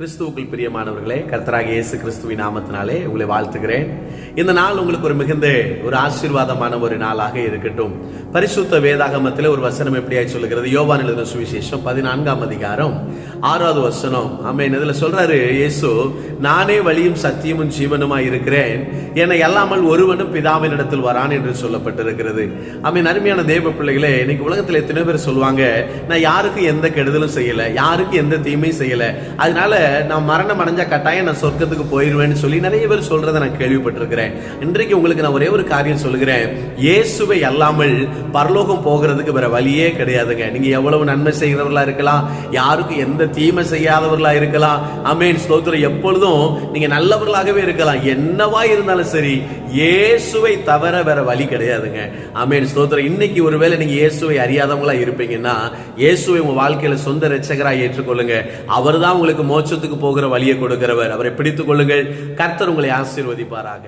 கிறிஸ்துவுக்குள் பிரியமானவர்களே, கர்த்தராகிய இயேசு கிறிஸ்துவின் நாமத்தினாலே உங்களை வாழ்த்துகிறேன். இந்த நாள் உங்களுக்கு ஒரு மிகுந்த ஒரு ஆசீர்வாதமான ஒரு நாளாக இருக்கட்டும். பரிசுத்த வேதாகமத்தில் ஒரு வசனம் எப்படியாய் சொல்லுகிறது? யோவான் எழுதின சுவிசேஷம் 14ஆம் அதிகாரம் 6வது வசனம். ஆமென். இதுல சொல்றாரு இயேசு, நானே வழியும் சத்தியமும் ஜீவனுமாய் இருக்கிறேன், என்னை அல்லாமல் ஒருவனும் பிதாவினிடத்தில் வரான் என்று சொல்லப்பட்டிருக்கிறது. ஆமென். அருமையான தேவ பிள்ளைகளே, இன்னைக்கு உலகத்தில் எத்தனை பேர் சொல்லுவாங்க, நான் யாருக்கும் எந்த கெடுதலும் செய்யல, யாருக்கும் எந்த தீமையும் செய்யல, அதனால நான் மரணம் அடைஞ்சா கட்டாயம் நான் சொர்க்கத்துக்கு போயிருவேன்னு சொல்லி நிறைய பேர் சொல்றதை நான் கேள்விப்பட்டிருக்கிறேன். இன்றைக்கு உங்களுக்கு நான் ஒரே ஒரு காரியம் சொல்லுகிறேன். இயேசுவை அல்லாமல் பரலோகம் போகிறதுக்கு வேற வழியே கிடையாதுங்க. நீங்க எவ்வளவு நன்மை செய்கிறவர்களா இருக்கலாம், யாருக்கும் எந்த தீமை செய்யாதவர்களா இருக்கலாம். ஆமென். ஸ்தோத்திரம். எப்பொழுதும் நீங்க நல்லவர்களாகவே இருக்கலாம். என்னவா இருந்தாலும் சரி, இயேசுவை தவிர வேற வழி கிடையாதுங்க. ஆமென். ஸ்தோத்திரம். இன்னைக்கு ஒருவேளை நீங்க இயேசுவை அறியாதவங்களா இருப்பீங்கன்னா, இயேசுவை உங்க வாழ்க்கையில சொந்த இரட்சகராய் ஏற்றுக்கொள்ளுங்க. அவர்தான் உங்களுக்கு மோட்சத்துக்கு போகிற வழியை கொடுக்கிறவர். அவரை பிடித்துக் கொள்ளுங்கள். கர்த்தர் உங்களை ஆசீர்வதிப்பாராக.